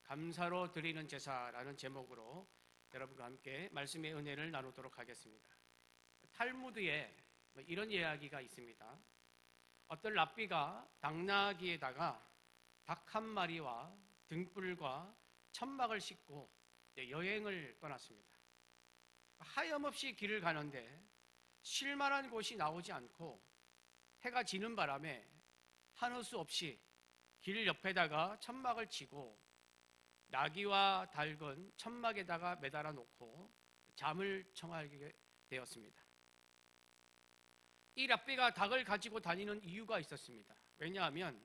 감사로 드리는 제사라는 제목으로 여러분과 함께 말씀의 은혜를 나누도록 하겠습니다. 탈무드에 이런 이야기가 있습니다. 어떤 랍비가 당나귀에다가 닭 한 마리와 등불과 천막을 싣고 여행을 떠났습니다. 하염없이 길을 가는데 쉴만한 곳이 나오지 않고 해가 지는 바람에 하는 수 없이 길 옆에다가 천막을 치고 나귀와 닭은 천막에다가 매달아 놓고 잠을 청하게 되었습니다. 이 랍비가 닭을 가지고 다니는 이유가 있었습니다. 왜냐하면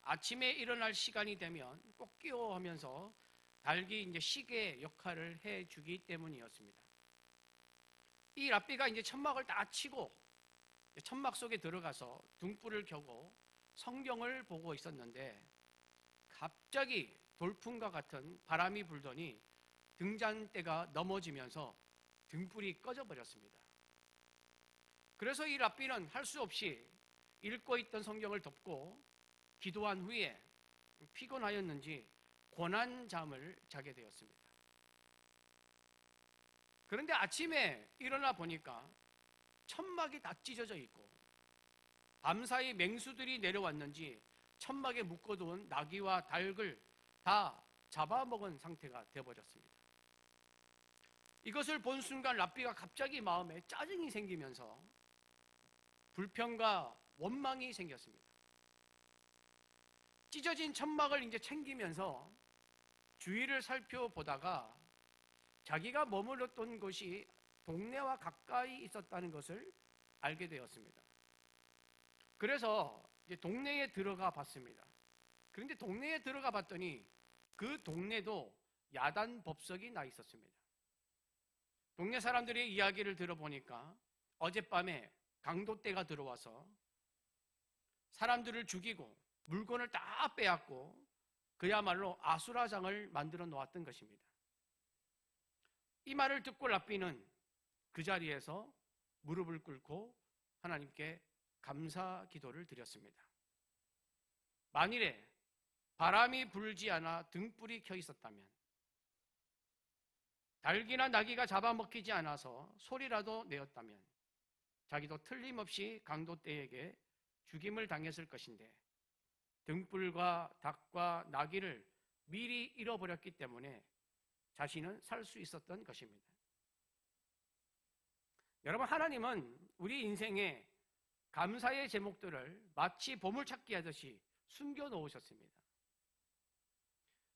아침에 일어날 시간이 되면 꼭 끼워 하면서 닭이 이제 시계 역할을 해주기 때문이었습니다. 이 랍비가 이제 천막을 다 치고 천막 속에 들어가서 등불을 켜고 성경을 보고 있었는데 갑자기 돌풍과 같은 바람이 불더니 등잔대가 넘어지면서 등불이 꺼져 버렸습니다. 그래서 이 랍비는 할 수 없이 읽고 있던 성경을 덮고 기도한 후에 피곤하였는지 고난 잠을 자게 되었습니다. 그런데 아침에 일어나 보니까 천막이 다 찢어져 있고 밤사이 맹수들이 내려왔는지 천막에 묶어둔 나귀와 닭을 다 잡아먹은 상태가 되어버렸습니다. 이것을 본 순간 랍비가 갑자기 마음에 짜증이 생기면서 불평과 원망이 생겼습니다. 찢어진 천막을 이제 챙기면서 주위를 살펴보다가 자기가 머물렀던 곳이 동네와 가까이 있었다는 것을 알게 되었습니다. 그래서 이제 동네에 들어가 봤습니다. 그런데 동네에 들어가 봤더니 그 동네도 야단 법석이 나 있었습니다. 동네 사람들의 이야기를 들어보니까 어젯밤에 강도떼가 들어와서 사람들을 죽이고 물건을 다 빼앗고 그야말로 아수라장을 만들어 놓았던 것입니다. 이 말을 듣고 랍비는 그 자리에서 무릎을 꿇고 하나님께 감사 기도를 드렸습니다. 만일에 바람이 불지 않아 등불이 켜 있었다면, 닭이나 나귀가 잡아먹히지 않아서 소리라도 내었다면 자기도 틀림없이 강도떼에게 죽임을 당했을 것인데 등불과 닭과 나귀를 미리 잃어버렸기 때문에 자신은 살 수 있었던 것입니다. 여러분, 하나님은 우리 인생에 감사의 제목들을 마치 보물찾기 하듯이 숨겨놓으셨습니다.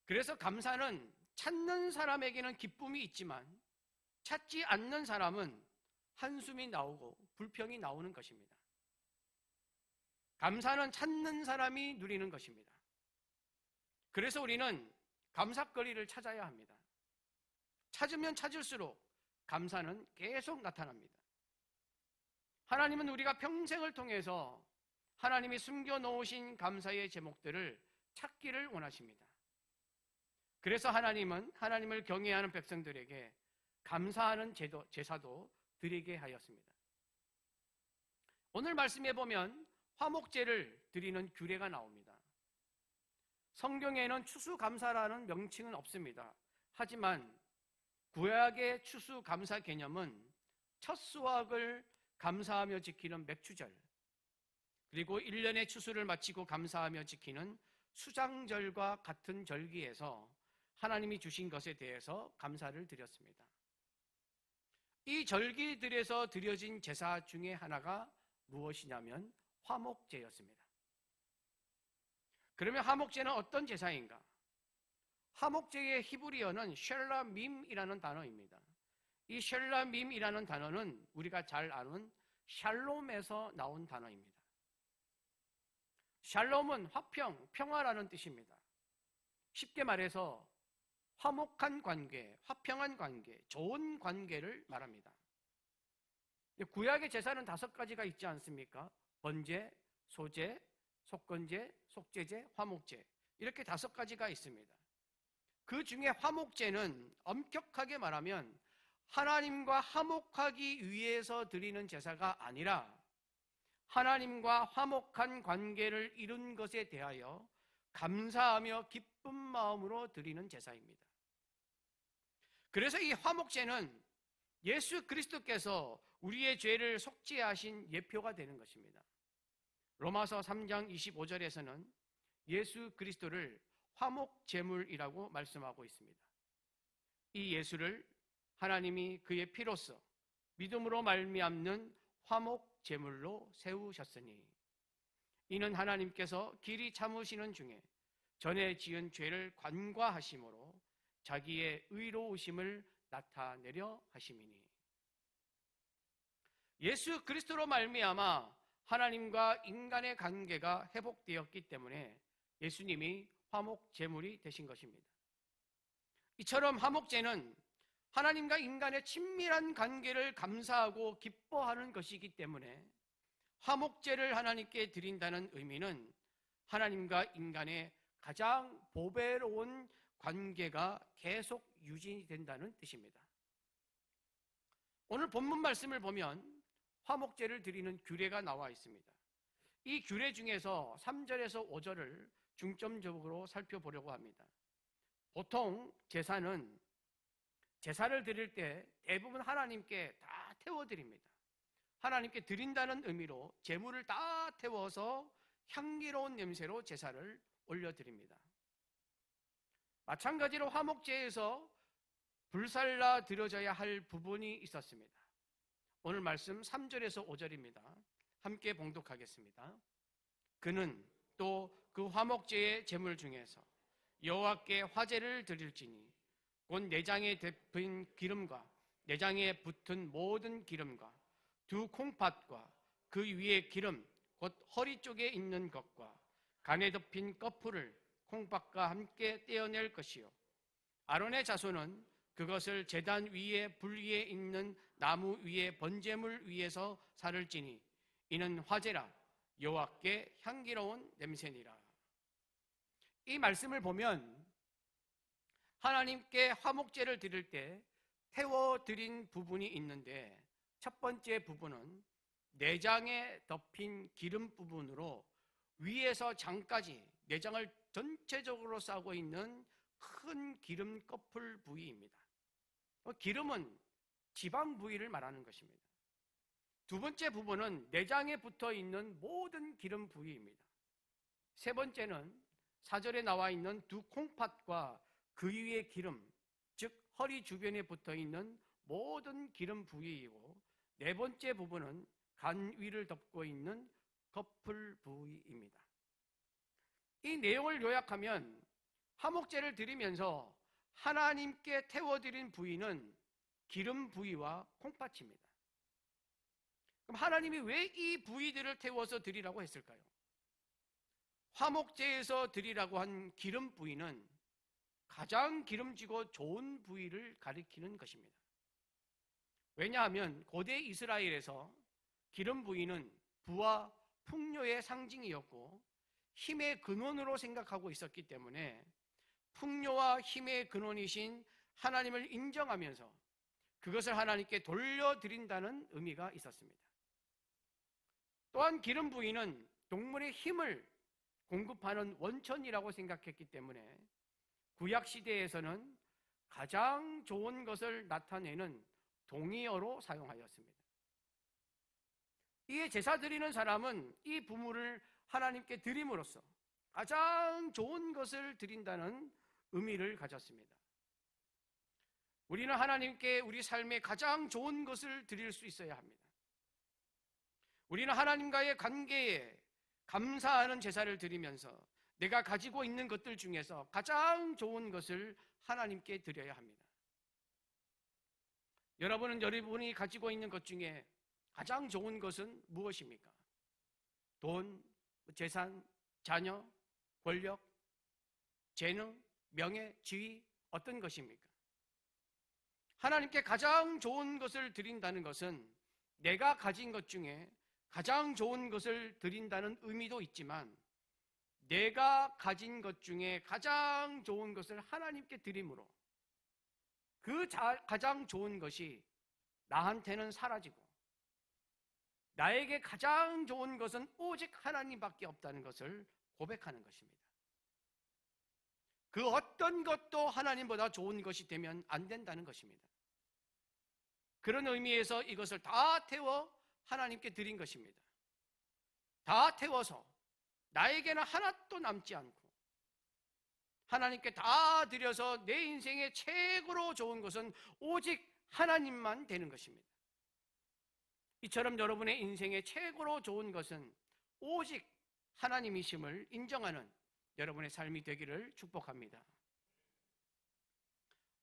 그래서 감사는 찾는 사람에게는 기쁨이 있지만 찾지 않는 사람은 한숨이 나오고 불평이 나오는 것입니다. 감사는 찾는 사람이 누리는 것입니다. 그래서 우리는 감사거리를 찾아야 합니다. 찾으면 찾을수록 감사는 계속 나타납니다. 하나님은 우리가 평생을 통해서 하나님이 숨겨놓으신 감사의 제목들을 찾기를 원하십니다. 그래서 하나님은 하나님을 경외하는 백성들에게 감사하는 제사도 드리게 하였습니다. 오늘 말씀에 보면 화목제를 드리는 규례가 나옵니다. 성경에는 추수감사라는 명칭은 없습니다. 하지만 구약의 추수감사 개념은 첫 수확을 감사하며 지키는 맥추절, 그리고 1년의 추수를 마치고 감사하며 지키는 수장절과 같은 절기에서 하나님이 주신 것에 대해서 감사를 드렸습니다. 이 절기들에서 드려진 제사 중에 하나가 무엇이냐면 화목제였습니다. 그러면 화목제는 어떤 제사인가? 화목제의 히브리어는 쉘라밈이라는 단어입니다. 이 쉘라밈이라는 단어는 우리가 잘 아는 샬롬에서 나온 단어입니다. 샬롬은 화평, 평화라는 뜻입니다. 쉽게 말해서 화목한 관계, 화평한 관계, 좋은 관계를 말합니다. 구약의 제사는 5가지가 있지 않습니까? 번제, 소제, 속건제, 속죄제, 화목제, 이렇게 5가지가 있습니다. 그 중에 화목제는 엄격하게 말하면 하나님과 화목하기 위해서 드리는 제사가 아니라 하나님과 화목한 관계를 이룬 것에 대하여 감사하며 기쁜 마음으로 드리는 제사입니다. 그래서 이 화목제는 예수 그리스도께서 우리의 죄를 속죄하신 예표가 되는 것입니다. 로마서 3장 25절에서는 예수 그리스도를 화목제물이라고 말씀하고 있습니다. 이 예수를 하나님이 그의 피로써 믿음으로 말미암는 화목제물로 세우셨으니 이는 하나님께서 길이 참으시는 중에 전에 지은 죄를 관과하심으로 자기의 의로우심을 나타내려 하심이니. 예수 그리스도로 말미암아 하나님과 인간의 관계가 회복되었기 때문에 예수님이 화목제물이 되신 것입니다. 이처럼 화목제는 하나님과 인간의 친밀한 관계를 감사하고 기뻐하는 것이기 때문에 화목제를 하나님께 드린다는 의미는 하나님과 인간의 가장 보배로운 관계가 계속 유지된다는 뜻입니다. 오늘 본문 말씀을 보면 화목제를 드리는 규례가 나와 있습니다. 이 규례 중에서 3절에서 5절을 중점적으로 살펴보려고 합니다. 보통 제사를 드릴 때 대부분 하나님께 다 태워드립니다. 하나님께 드린다는 의미로 제물을 다 태워서 향기로운 냄새로 제사를 올려드립니다. 마찬가지로 화목제에서 불살라 드려져야 할 부분이 있었습니다. 오늘 말씀 3절에서 5절입니다. 함께 봉독하겠습니다. 그는 또 그 화목제의 제물 중에서 여호와께 화제를 드릴지니 곧 내장에 덮인 기름과 내장에 붙은 모든 기름과 두 콩팥과 그 위에 기름 곧 허리 쪽에 있는 것과 간에 덮인 꺼풀을 콩팥과 함께 떼어낼 것이요 아론의 자손은 그것을 제단 위에 불 위에 있는 나무 위에 번제물 위에서 살을 찌니 이는 화제라 여호와께 향기로운 냄새니라. 이 말씀을 보면 하나님께 화목제를 드릴 때 태워드린 부분이 있는데 첫 번째 부분은 내장에 덮인 기름 부분으로 위에서 장까지 내장을 전체적으로 싸고 있는 큰 기름 꺼풀 부위입니다. 기름은 지방 부위를 말하는 것입니다. 두 번째 부분은 내장에 붙어 있는 모든 기름 부위입니다. 세 번째는 4절에 나와 있는 두 콩팥과 그 위의 기름, 즉 허리 주변에 붙어 있는 모든 기름 부위이고 네 번째 부분은 간 위를 덮고 있는 꺼풀 부위입니다. 이 내용을 요약하면 화목제를 드리면서 하나님께 태워드린 부위는 기름 부위와 콩팥입니다. 그럼 하나님이 왜 이 부위들을 태워서 드리라고 했을까요? 화목제에서 드리라고 한 기름 부위는 가장 기름지고 좋은 부위를 가리키는 것입니다. 왜냐하면 고대 이스라엘에서 기름 부위는 부와 풍요의 상징이었고 힘의 근원으로 생각하고 있었기 때문에 풍요와 힘의 근원이신 하나님을 인정하면서 그것을 하나님께 돌려드린다는 의미가 있었습니다. 또한 기름 부위는 동물의 힘을 공급하는 원천이라고 생각했기 때문에 구약시대에서는 가장 좋은 것을 나타내는 동의어로 사용하였습니다. 이에 제사 드리는 사람은 이 부물을 하나님께 드림으로써 가장 좋은 것을 드린다는 의미를 가졌습니다. 우리는 하나님께 우리 삶에 가장 좋은 것을 드릴 수 있어야 합니다. 우리는 하나님과의 관계에 감사하는 제사를 드리면서 내가 가지고 있는 것들 중에서 가장 좋은 것을 하나님께 드려야 합니다. 여러분이 가지고 있는 것 중에 가장 좋은 것은 무엇입니까? 돈, 재산, 자녀, 권력, 재능, 명예, 지위, 어떤 것입니까? 하나님께 가장 좋은 것을 드린다는 것은 내가 가진 것 중에 가장 좋은 것을 드린다는 의미도 있지만 내가 가진 것 중에 가장 좋은 것을 하나님께 드림으로 그 가장 좋은 것이 나한테는 사라지고 나에게 가장 좋은 것은 오직 하나님밖에 없다는 것을 고백하는 것입니다. 그 어떤 것도 하나님보다 좋은 것이 되면 안 된다는 것입니다. 그런 의미에서 이것을 다 태워 하나님께 드린 것입니다. 다 태워서 나에게는 하나도 남지 않고 하나님께 다 드려서 내 인생의 최고로 좋은 것은 오직 하나님만 되는 것입니다. 이처럼 여러분의 인생의 최고로 좋은 것은 오직 하나님이심을 인정하는 여러분의 삶이 되기를 축복합니다.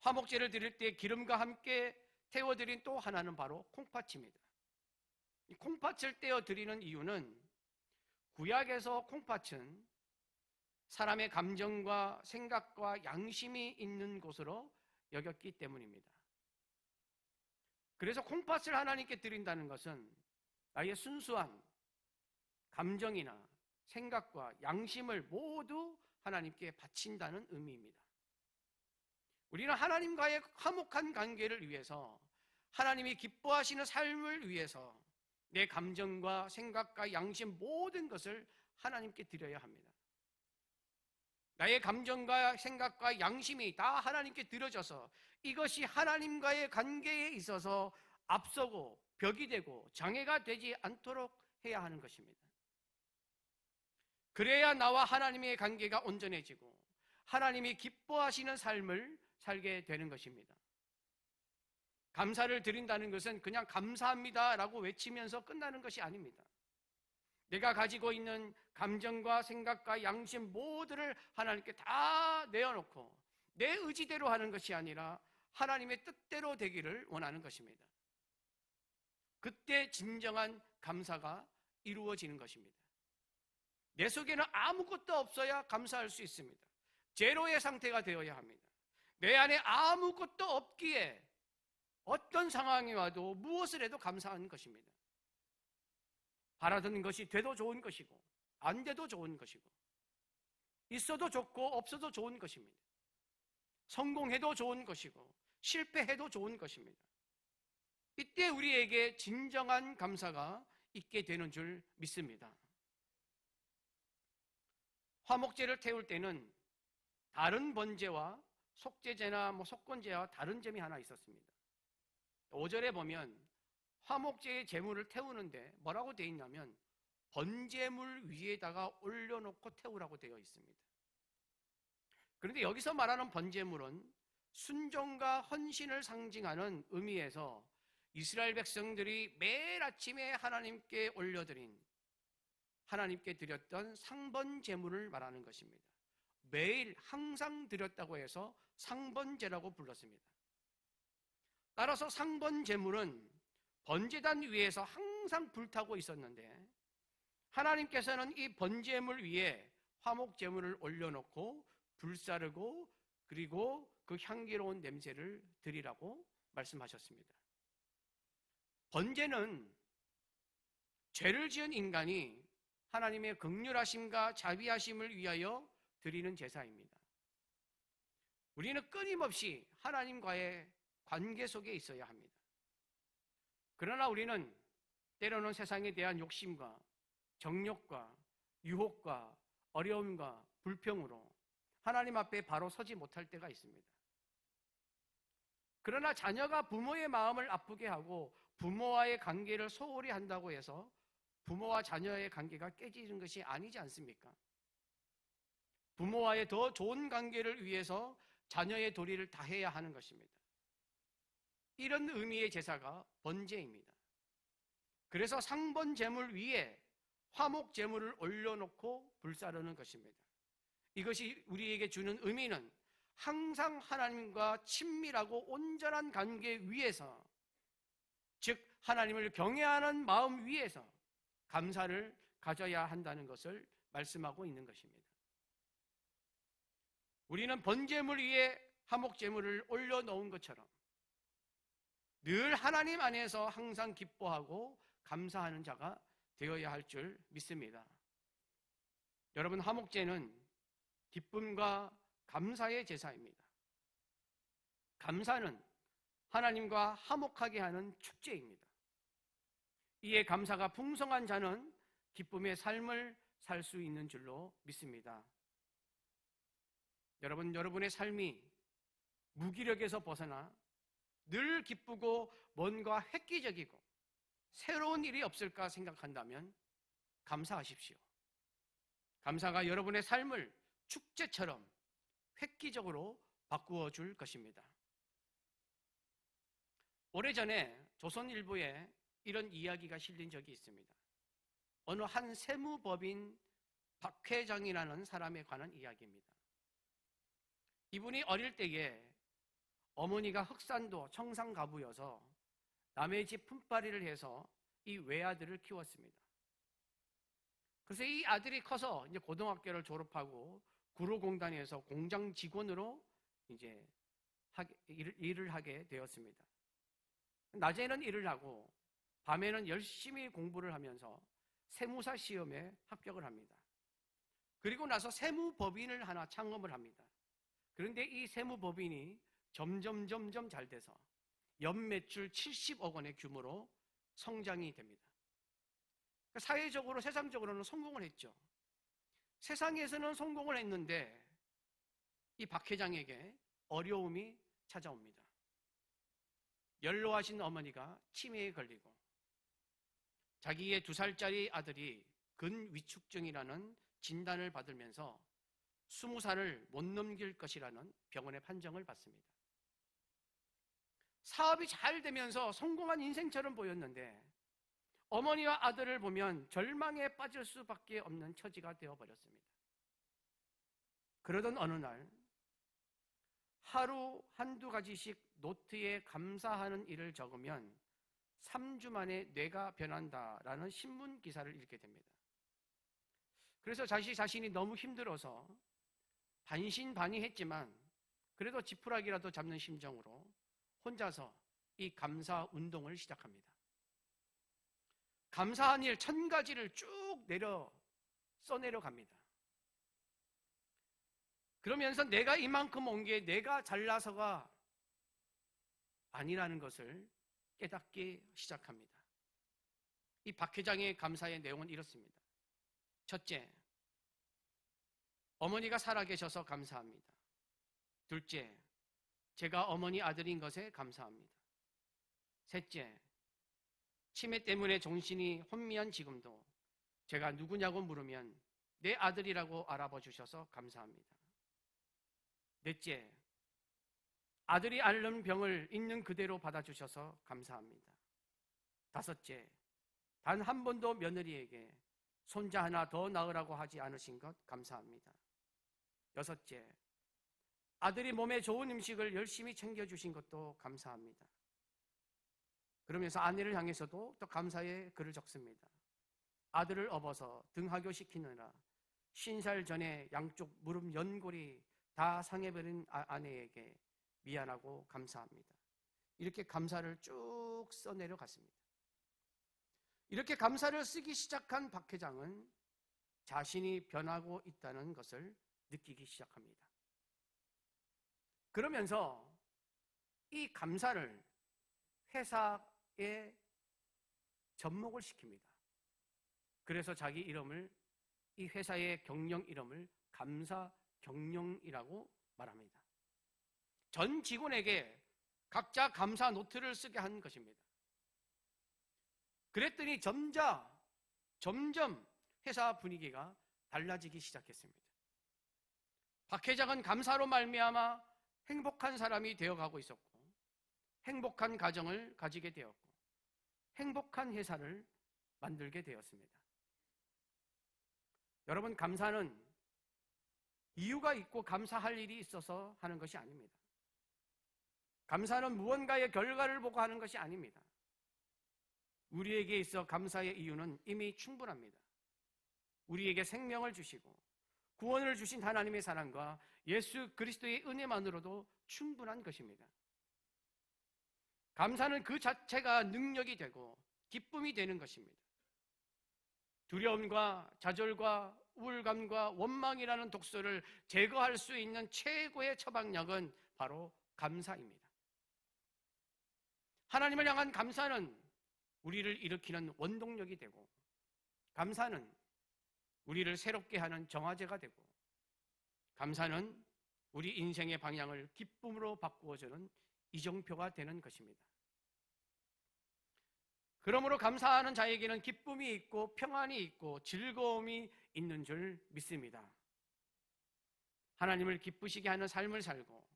화목제를 드릴 때 기름과 함께 태워드린 또 하나는 바로 콩팥입니다. 이 콩팥을 떼어 드리는 이유는 구약에서 콩팥은 사람의 감정과 생각과 양심이 있는 곳으로 여겼기 때문입니다. 그래서 콩팥을 하나님께 드린다는 것은 나의 순수한 감정이나 생각과 양심을 모두 하나님께 바친다는 의미입니다. 우리는 하나님과의 화목한 관계를 위해서, 하나님이 기뻐하시는 삶을 위해서 내 감정과 생각과 양심 모든 것을 하나님께 드려야 합니다. 나의 감정과 생각과 양심이 다 하나님께 드려져서 이것이 하나님과의 관계에 있어서 앞서고 벽이 되고 장애가 되지 않도록 해야 하는 것입니다. 그래야 나와 하나님의 관계가 온전해지고 하나님이 기뻐하시는 삶을 살게 되는 것입니다. 감사를 드린다는 것은 그냥 감사합니다 라고 외치면서 끝나는 것이 아닙니다. 내가 가지고 있는 감정과 생각과 양심 모두를 하나님께 다 내어놓고 내 의지대로 하는 것이 아니라 하나님의 뜻대로 되기를 원하는 것입니다. 그때 진정한 감사가 이루어지는 것입니다. 내 속에는 아무것도 없어야 감사할 수 있습니다. 제로의 상태가 되어야 합니다. 내 안에 아무것도 없기에 어떤 상황이 와도 무엇을 해도 감사하는 것입니다. 바라던 것이 돼도 좋은 것이고 안 돼도 좋은 것이고 있어도 좋고 없어도 좋은 것입니다. 성공해도 좋은 것이고 실패해도 좋은 것입니다. 이때 우리에게 진정한 감사가 있게 되는 줄 믿습니다. 화목제를 태울 때는 다른 번제와 속제제나 속건제와 다른 점이 하나 있었습니다. 5절에 보면 화목제의 제물을 태우는데 뭐라고 되어 있냐면 번제물 위에다가 올려놓고 태우라고 되어 있습니다. 그런데 여기서 말하는 번제물은 순종과 헌신을 상징하는 의미에서 이스라엘 백성들이 매일 아침에 하나님께 올려드린, 하나님께 드렸던 상번 제물을 말하는 것입니다. 매일 항상 드렸다고 해서 상번제라고 불렀습니다. 따라서 상번 제물은 번제단 위에서 항상 불타고 있었는데 하나님께서는 이 번제물 위에 화목 제물을 올려놓고 불사르고 그리고 그 향기로운 냄새를 드리라고 말씀하셨습니다. 번제는 죄를 지은 인간이 하나님의 긍휼하심과 자비하심을 위하여 드리는 제사입니다. 우리는 끊임없이 하나님과의 관계 속에 있어야 합니다. 그러나 우리는 때로는 세상에 대한 욕심과 정욕과 유혹과 어려움과 불평으로 하나님 앞에 바로 서지 못할 때가 있습니다. 그러나 자녀가 부모의 마음을 아프게 하고 부모와의 관계를 소홀히 한다고 해서 부모와 자녀의 관계가 깨지는 것이 아니지 않습니까? 부모와의 더 좋은 관계를 위해서 자녀의 도리를 다해야 하는 것입니다. 이런 의미의 제사가 번제입니다. 그래서 상번 제물 위에 화목 제물을 올려놓고 불사르는 것입니다. 이것이 우리에게 주는 의미는 항상 하나님과 친밀하고 온전한 관계 위에서, 즉 하나님을 경외하는 마음 위에서 감사를 가져야 한다는 것을 말씀하고 있는 것입니다. 우리는 번제물 위에 화목제물을 올려놓은 것처럼 늘 하나님 안에서 항상 기뻐하고 감사하는 자가 되어야 할 줄 믿습니다. 여러분, 화목제는 기쁨과 감사의 제사입니다. 감사는 하나님과 화목하게 하는 축제입니다. 이에 감사가 풍성한 자는 기쁨의 삶을 살 수 있는 줄로 믿습니다. 여러분의 삶이 무기력에서 벗어나 늘 기쁘고 뭔가 획기적이고 새로운 일이 없을까 생각한다면 감사하십시오. 감사가 여러분의 삶을 축제처럼 획기적으로 바꾸어 줄 것입니다. 오래전에 조선일보에 이런 이야기가 실린 적이 있습니다. 어느 한 세무법인 박 회장이라는 사람에 관한 이야기입니다. 이분이 어릴 때에 어머니가 흑산도 청산가부여서 남의 집 품팔이를 해서 이 외아들을 키웠습니다. 그래서 이 아들이 커서 이제 고등학교를 졸업하고 구로공단에서 공장 직원으로 이제 일을 하게 되었습니다. 낮에는 일을 하고 밤에는 열심히 공부를 하면서 세무사 시험에 합격을 합니다. 그리고 나서 세무법인을 하나 창업을 합니다. 그런데 이 세무법인이 점점 잘 돼서 연매출 70억 원의 규모로 성장이 됩니다. 사회적으로, 세상적으로는 성공을 했죠. 세상에서는 성공을 했는데 이 박 회장에게 어려움이 찾아옵니다. 연로하신 어머니가 치매에 걸리고 자기의 2살짜리 아들이 근위축증이라는 진단을 받으면서 20살을 못 넘길 것이라는 병원의 판정을 받습니다. 사업이 잘 되면서 성공한 인생처럼 보였는데 어머니와 아들을 보면 절망에 빠질 수밖에 없는 처지가 되어버렸습니다. 그러던 어느 날 하루 한두 가지씩 노트에 감사하는 일을 적으면 3주 만에 뇌가 변한다라는 신문 기사를 읽게 됩니다. 그래서 자신이 너무 힘들어서 반신반의했지만 그래도 지푸라기라도 잡는 심정으로 혼자서 이 감사 운동을 시작합니다. 감사한 일 1000가지를 쭉 써내려갑니다. 그러면서 내가 이만큼 온 게 내가 잘나서가 아니라는 것을 깨닫기 시작합니다. 이 박 회장의 감사의 내용은 이렇습니다. 첫째, 어머니가 살아계셔서 감사합니다. 둘째, 제가 어머니 아들인 것에 감사합니다. 셋째, 치매 때문에 정신이 혼미한 지금도 제가 누구냐고 물으면 내 아들이라고 알아봐 주셔서 감사합니다. 넷째, 아들이 앓는 병을 있는 그대로 받아주셔서 감사합니다. 다섯째, 단 한 번도 며느리에게 손자 하나 더 낳으라고 하지 않으신 것 감사합니다. 여섯째, 아들이 몸에 좋은 음식을 열심히 챙겨주신 것도 감사합니다. 그러면서 아내를 향해서도 또 감사의 글을 적습니다. 아들을 업어서 등하교 시키느라 50살 전에 양쪽 무릎 연골이 다 상해버린 아내에게 미안하고 감사합니다. 이렇게 감사를 쭉 써내려갔습니다. 이렇게 감사를 쓰기 시작한 박 회장은 자신이 변하고 있다는 것을 느끼기 시작합니다. 그러면서 이 감사를 회사에 접목을 시킵니다. 그래서 자기 이름을, 이 회사의 경영 이름을 감사 경영이라고 말합니다. 전 직원에게 각자 감사 노트를 쓰게 한 것입니다. 그랬더니 점점 회사 분위기가 달라지기 시작했습니다. 박 회장은 감사로 말미암아 행복한 사람이 되어가고 있었고 행복한 가정을 가지게 되었고 행복한 회사를 만들게 되었습니다. 여러분, 감사는 이유가 있고 감사할 일이 있어서 하는 것이 아닙니다. 감사는 무언가의 결과를 보고 하는 것이 아닙니다. 우리에게 있어 감사의 이유는 이미 충분합니다. 우리에게 생명을 주시고 구원을 주신 하나님의 사랑과 예수 그리스도의 은혜만으로도 충분한 것입니다. 감사는 그 자체가 능력이 되고 기쁨이 되는 것입니다. 두려움과 좌절과 우울감과 원망이라는 독소를 제거할 수 있는 최고의 처방약은 바로 감사입니다. 하나님을 향한 감사는 우리를 일으키는 원동력이 되고 감사는 우리를 새롭게 하는 정화제가 되고 감사는 우리 인생의 방향을 기쁨으로 바꾸어주는 이정표가 되는 것입니다. 그러므로 감사하는 자에게는 기쁨이 있고 평안이 있고 즐거움이 있는 줄 믿습니다. 하나님을 기쁘시게 하는 삶을 살고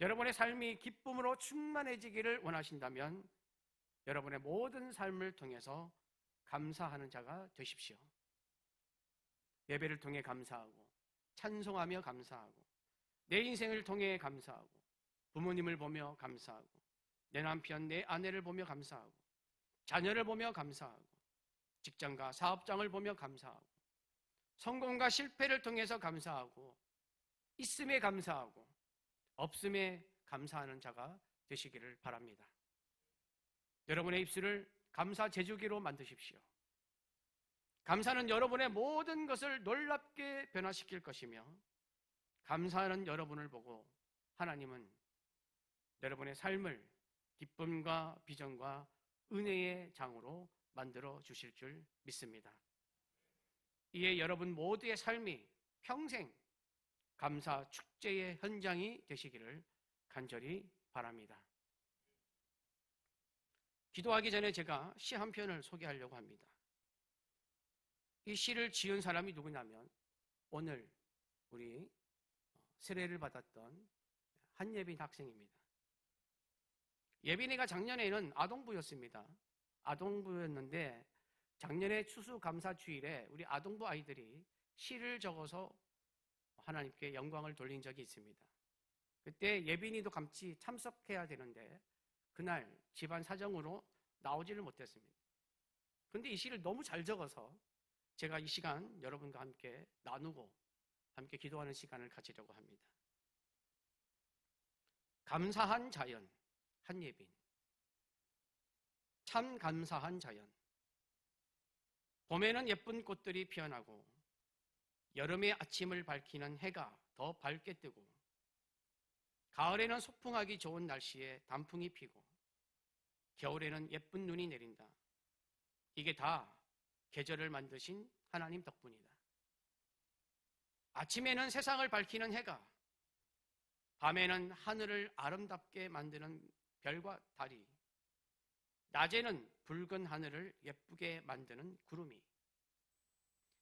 여러분의 삶이 기쁨으로 충만해지기를 원하신다면 여러분의 모든 삶을 통해서 감사하는 자가 되십시오. 예배를 통해 감사하고 찬송하며 감사하고 내 인생을 통해 감사하고 부모님을 보며 감사하고 내 남편, 내 아내를 보며 감사하고 자녀를 보며 감사하고 직장과 사업장을 보며 감사하고 성공과 실패를 통해서 감사하고 있음에 감사하고 없음에 감사하는 자가 되시기를 바랍니다. 여러분의 입술을 감사 제주기로 만드십시오. 감사는 여러분의 모든 것을 놀랍게 변화시킬 것이며 감사하는 여러분을 보고 하나님은 여러분의 삶을 기쁨과 비전과 은혜의 장으로 만들어 주실 줄 믿습니다. 이에 여러분 모두의 삶이 평생 감사 축제의 현장이 되시기를 간절히 바랍니다. 기도하기 전에 제가 시 한 편을 소개하려고 합니다. 이 시를 지은 사람이 누구냐면 오늘 우리 세례를 받았던 한예빈 학생입니다. 예빈이가 작년에는 아동부였습니다. 아동부였는데 작년에 추수감사주일에 우리 아동부 아이들이 시를 적어서 하나님께 영광을 돌린 적이 있습니다. 그때 예빈이도 같이 참석해야 되는데 그날 집안 사정으로 나오지를 못했습니다. 그런데 이 시를 너무 잘 적어서 제가 이 시간 여러분과 함께 나누고 함께 기도하는 시간을 가지려고 합니다. 감사한 자연, 한예빈. 참 감사한 자연. 봄에는 예쁜 꽃들이 피어나고 여름의 아침을 밝히는 해가 더 밝게 뜨고 가을에는 소풍하기 좋은 날씨에 단풍이 피고 겨울에는 예쁜 눈이 내린다. 이게 다 계절을 만드신 하나님 덕분이다. 아침에는 세상을 밝히는 해가, 밤에는 하늘을 아름답게 만드는 별과 달이, 낮에는 붉은 하늘을 예쁘게 만드는 구름이,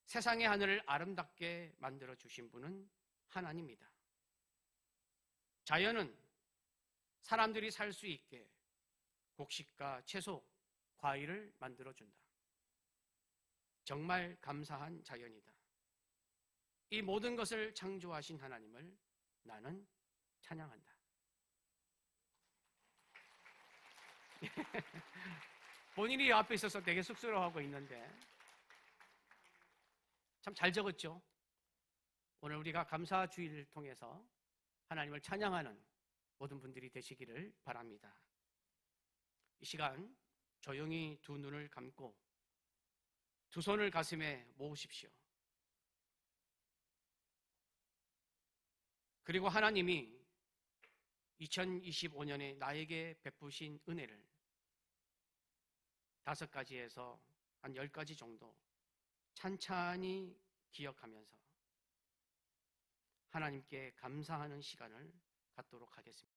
세상의 하늘을 아름답게 만들어 주신 분은 하나님이다. 자연은 사람들이 살 수 있게 곡식과 채소, 과일을 만들어 준다. 정말 감사한 자연이다. 이 모든 것을 창조하신 하나님을 나는 찬양한다. 본인이 앞에 있어서 되게 쑥스러워하고 있는데 참 잘 적었죠? 오늘 우리가 감사주의를 통해서 하나님을 찬양하는 모든 분들이 되시기를 바랍니다. 이 시간 조용히 두 눈을 감고 두 손을 가슴에 모으십시오. 그리고 하나님이 2025년에 나에게 베푸신 은혜를 5가지에서 한 10가지 정도 찬찬히 기억하면서 하나님께 감사하는 시간을 갖도록 하겠습니다.